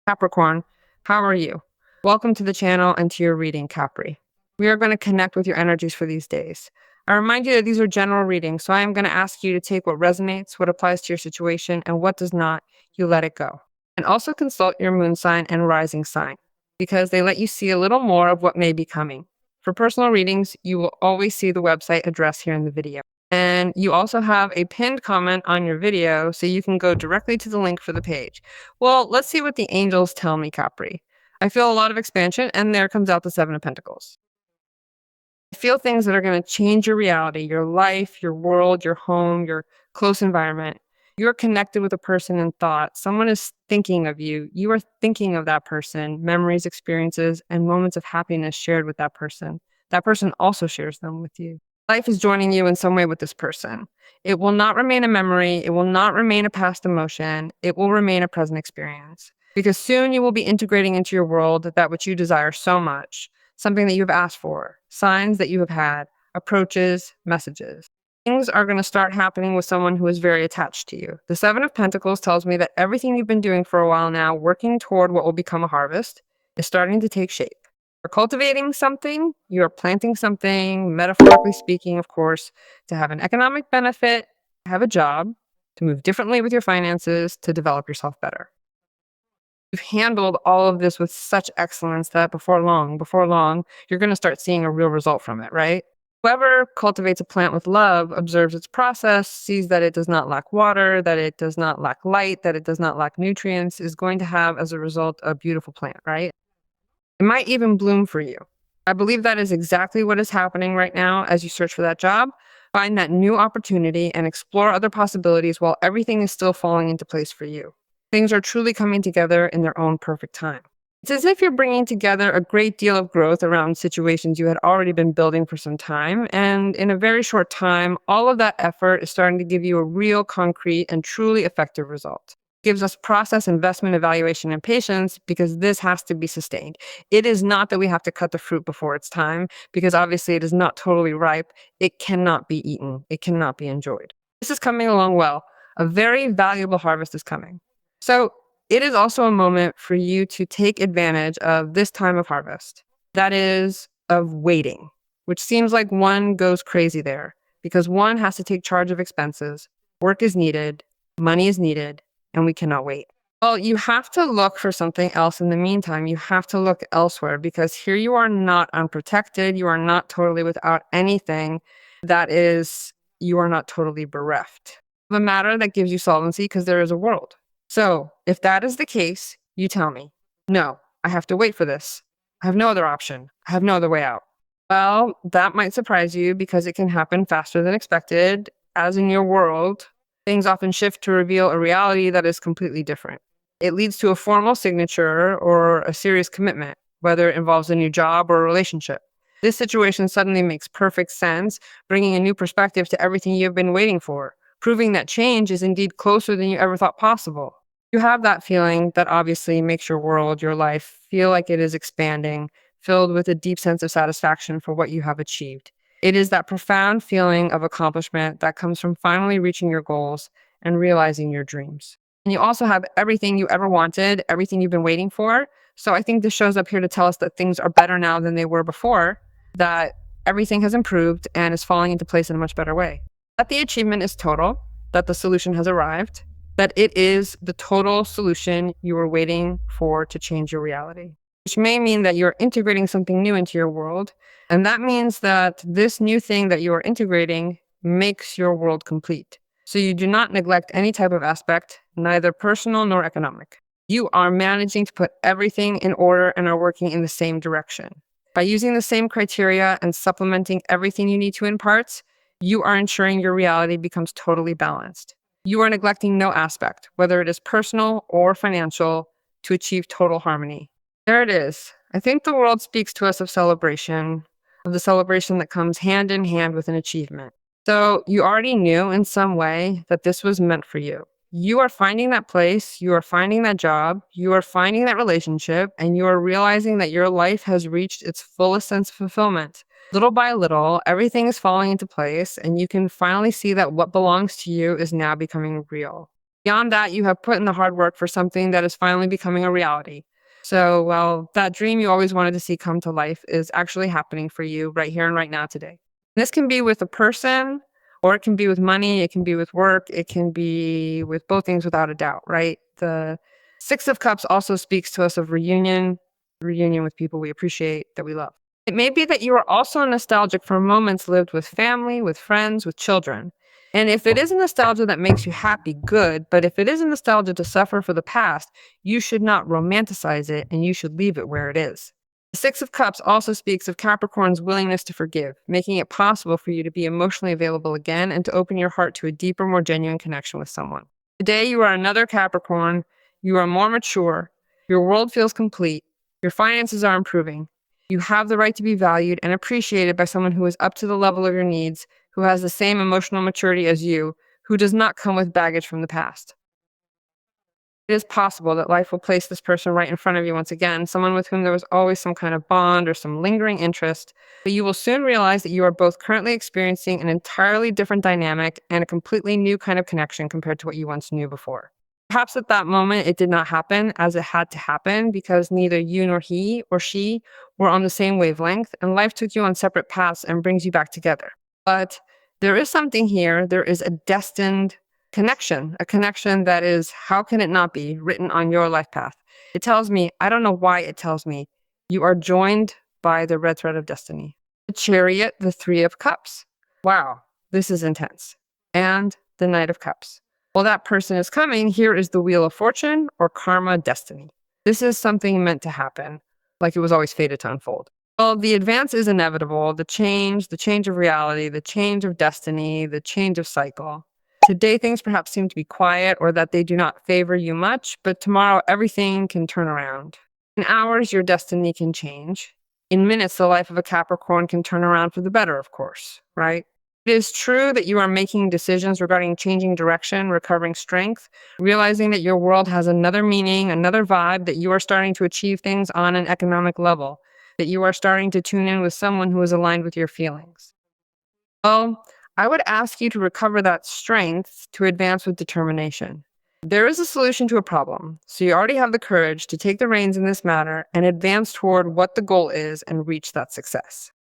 Capricorn, how are you? Welcome to the channel and to your reading, Capri. We are going to connect with your energies for these days. I remind you that these are general readings, so I am going to ask you to take what resonates, what applies to your situation, and what does not, you let it go. And also consult your moon sign and rising sign, because they let you see a little more of what may be coming. For personal readings, you will always see the website address here in the video. And you also have a pinned comment on your video, so you can go directly to the link for the page. Well, let's see what the angels tell me, Capri. I feel a lot of expansion, and there comes out the Seven of Pentacles. I feel things that are going to change your reality, your life, your world, your home, your close environment. You're connected with a person in thought. Someone is thinking of you. You are thinking of that person, memories, experiences, and moments of happiness shared with that person. That person also shares them with you. Life is joining you in some way with this person. It will not remain a memory. It will not remain a past emotion. It will remain a present experience. Because soon you will be integrating into your world that which you desire so much, something that you have asked for, signs that you have had, approaches, messages. Things are going to start happening with someone who is very attached to you. The Seven of Pentacles tells me that everything you've been doing for a while now, working toward what will become a harvest, is starting to take shape. You're cultivating something, you're planting something, metaphorically speaking, of course, to have an economic benefit, to have a job, to move differently with your finances, to develop yourself better. You've handled all of this with such excellence that before long, you're going to start seeing a real result from it, right? Whoever cultivates a plant with love observes its process, sees that it does not lack water, that it does not lack light, that it does not lack nutrients, is going to have, as a result, a beautiful plant, right? It might even bloom for you. I believe that is exactly what is happening right now as you search for that job. Find that new opportunity and explore other possibilities while everything is still falling into place for you. Things are truly coming together in their own perfect time. It's as if you're bringing together a great deal of growth around situations you had already been building for some time. And in a very short time, all of that effort is starting to give you a real, concrete, and truly effective result. Gives us process, investment, evaluation, and patience because this has to be sustained. It is not that we have to cut the fruit before it's time because obviously it is not totally ripe. It cannot be eaten. It cannot be enjoyed. This is coming along well. A very valuable harvest is coming. So it is also a moment for you to take advantage of this time of harvest. That is of waiting, which seems like one goes crazy there because one has to take charge of expenses. Work is needed. Money is needed. And we cannot wait. Well, you have to look for something else in the meantime. You have to look elsewhere because here you are not unprotected. You are not totally without anything. That is, you are not totally bereft of a matter that gives you solvency because there is a world. So if that is the case, you tell me, no, I have to wait for this. I have no other option. I have no other way out. Well, that might surprise you because it can happen faster than expected, as in your world. Things often shift to reveal a reality that is completely different. It leads to a formal signature or a serious commitment, whether it involves a new job or a relationship. This situation suddenly makes perfect sense, bringing a new perspective to everything you have been waiting for, proving that change is indeed closer than you ever thought possible. You have that feeling that obviously makes your world, your life, feel like it is expanding, filled with a deep sense of satisfaction for what you have achieved. It is that profound feeling of accomplishment that comes from finally reaching your goals and realizing your dreams. And you also have everything you ever wanted, everything you've been waiting for. So I think this shows up here to tell us that things are better now than they were before, that everything has improved and is falling into place in a much better way. That the achievement is total, that the solution has arrived, that it is the total solution you were waiting for to change your reality, which may mean that you're integrating something new into your world. And that means that this new thing that you are integrating makes your world complete. So you do not neglect any type of aspect, neither personal nor economic. You are managing to put everything in order and are working in the same direction. By using the same criteria and supplementing everything you need to in parts, you are ensuring your reality becomes totally balanced. You are neglecting no aspect, whether it is personal or financial, to achieve total harmony. There it is. I think the world speaks to us of celebration, of the celebration that comes hand in hand with an achievement. So you already knew in some way that this was meant for you. You are finding that place, you are finding that job, you are finding that relationship, and you are realizing that your life has reached its fullest sense of fulfillment. Little by little, everything is falling into place, and you can finally see that what belongs to you is now becoming real. Beyond that, you have put in the hard work for something that is finally becoming a reality. So, well, that dream you always wanted to see come to life is actually happening for you right here and right now today. This can be with a person, or it can be with money, it can be with work, it can be with both things without a doubt, right? The Six of Cups also speaks to us of reunion with people we appreciate, that we love. It may be that you are also nostalgic for moments lived with family, with friends, with children. And if it is a nostalgia that makes you happy, good. But if it is a nostalgia to suffer for the past, you should not romanticize it and you should leave it where it is. The Six of Cups also speaks of Capricorn's willingness to forgive, making it possible for you to be emotionally available again and to open your heart to a deeper, more genuine connection with someone. Today, you are another Capricorn. You are more mature. Your world feels complete. Your finances are improving. You have the right to be valued and appreciated by someone who is up to the level of your needs, who has the same emotional maturity as you, who does not come with baggage from the past. It is possible that life will place this person right in front of you once again, someone with whom there was always some kind of bond or some lingering interest, but you will soon realize that you are both currently experiencing an entirely different dynamic and a completely new kind of connection compared to what you once knew before. Perhaps at that moment it did not happen as it had to happen because neither you nor he or she were on the same wavelength, and life took you on separate paths and brings you back together. But there is something here. There is a destined connection, a connection that is, how can it not be, written on your life path. It tells me, I don't know why it tells me, you are joined by the red thread of destiny. The Chariot, the Three of Cups. Wow, this is intense. And the Knight of Cups. While that person is coming, here is the Wheel of Fortune, or karma, destiny. This is something meant to happen, like it was always fated to unfold. Well, the advance is inevitable, the change of reality, the change of destiny, the change of cycle. Today, things perhaps seem to be quiet or that they do not favor you much, but tomorrow everything can turn around. In hours, your destiny can change. In minutes, the life of a Capricorn can turn around for the better, of course, right? It is true that you are making decisions regarding changing direction, recovering strength, realizing that your world has another meaning, another vibe, that you are starting to achieve things on an economic level, that you are starting to tune in with someone who is aligned with your feelings. Well, I would ask you to recover that strength to advance with determination. There is a solution to a problem, so you already have the courage to take the reins in this matter and advance toward what the goal is and reach that success.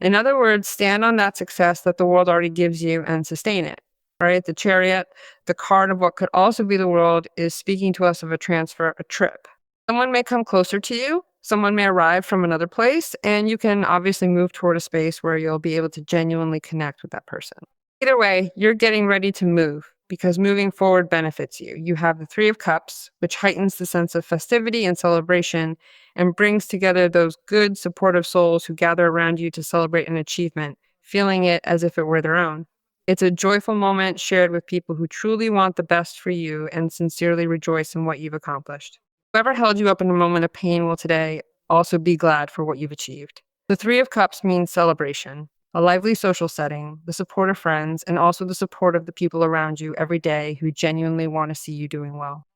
In other words, stand on that success that the world already gives you and sustain it. Right? The Chariot, the card of what could also be the world, is speaking to us of a transfer, a trip. Someone may come closer to you, someone may arrive from another place, and you can obviously move toward a space where you'll be able to genuinely connect with that person. Either way, you're getting ready to move because moving forward benefits you. You have the Three of Cups, which heightens the sense of festivity and celebration and brings together those good, supportive souls who gather around you to celebrate an achievement, feeling it as if it were their own. It's a joyful moment shared with people who truly want the best for you and sincerely rejoice in what you've accomplished. Whoever held you up in a moment of pain will today also be glad for what you've achieved. The Three of Cups means celebration, a lively social setting, the support of friends, and also the support of the people around you every day who genuinely want to see you doing well.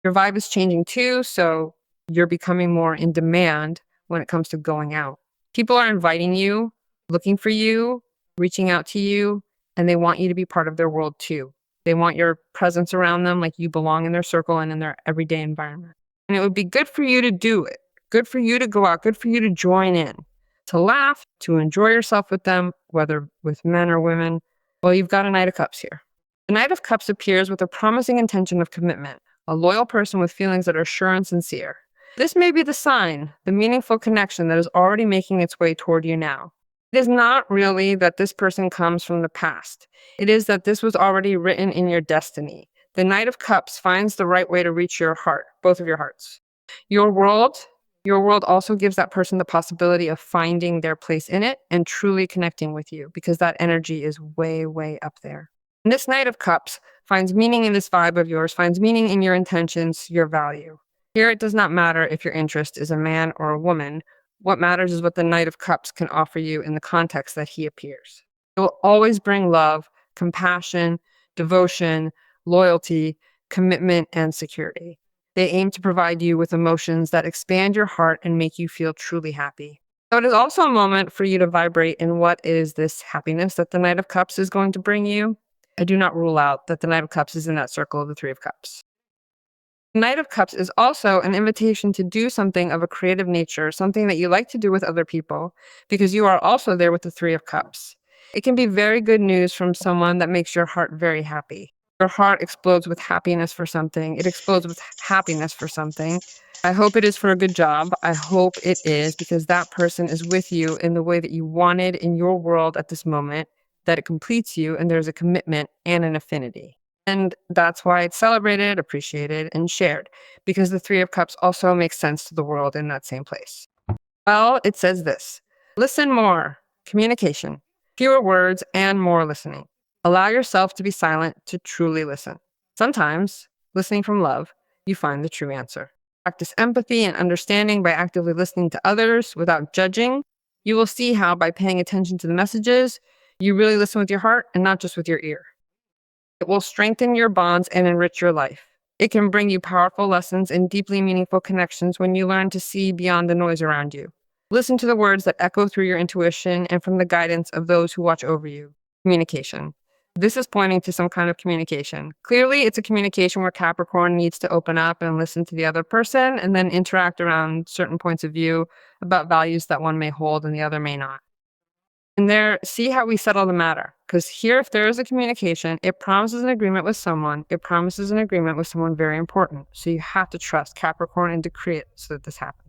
Your vibe is changing too, so you're becoming more in demand when it comes to going out. People are inviting you, looking for you, reaching out to you, and they want you to be part of their world too. They want your presence around them, like you belong in their circle and in their everyday environment. And it would be good for you to do it. Good for you to go out. Good for you to join in, to laugh, to enjoy yourself with them, whether with men or women. Well, you've got a Knight of Cups here. The Knight of Cups appears with a promising intention of commitment, a loyal person with feelings that are sure and sincere. This may be the sign, the meaningful connection that is already making its way toward you now. It is not really that this person comes from the past. It is that this was already written in your destiny. The Knight of Cups finds the right way to reach your heart, both of your hearts. Your world also gives that person the possibility of finding their place in it and truly connecting with you because that energy is way, way up there. And this Knight of Cups finds meaning in this vibe of yours, finds meaning in your intentions, your value. Here, it does not matter if your interest is a man or a woman. What matters is what the Knight of Cups can offer you in the context that he appears. It will always bring love, compassion, devotion, loyalty, commitment, and security. They aim to provide you with emotions that expand your heart and make you feel truly happy. So it is also a moment for you to vibrate in what is this happiness that the Knight of Cups is going to bring you. I do not rule out that the Knight of Cups is in that circle of the Three of Cups. The Knight of Cups is also an invitation to do something of a creative nature, something that you like to do with other people, because you are also there with the Three of Cups. It can be very good news from someone that makes your heart very happy. Your heart explodes with happiness for something. It explodes with happiness for something. I hope it is for a good job. I hope it is because that person is with you in the way that you wanted in your world at this moment, that it completes you, and there's a commitment and an affinity. And that's why it's celebrated, appreciated, and shared, because the Three of Cups also makes sense to the world in that same place. Well, it says this: listen more, communication, fewer words, and more listening. Allow yourself to be silent to truly listen. Sometimes, listening from love, you find the true answer. Practice empathy and understanding by actively listening to others without judging. You will see how, by paying attention to the messages, you really listen with your heart and not just with your ear. It will strengthen your bonds and enrich your life. It can bring you powerful lessons and deeply meaningful connections when you learn to see beyond the noise around you. Listen to the words that echo through your intuition and from the guidance of those who watch over you. Communication. This is pointing to some kind of communication. Clearly, it's a communication where Capricorn needs to open up and listen to the other person and then interact around certain points of view about values that one may hold and the other may not. And there, see how we settle the matter. Because here, if there is a communication, it promises an agreement with someone. It promises an agreement with someone very important. So you have to trust Capricorn and decree it so that this happens.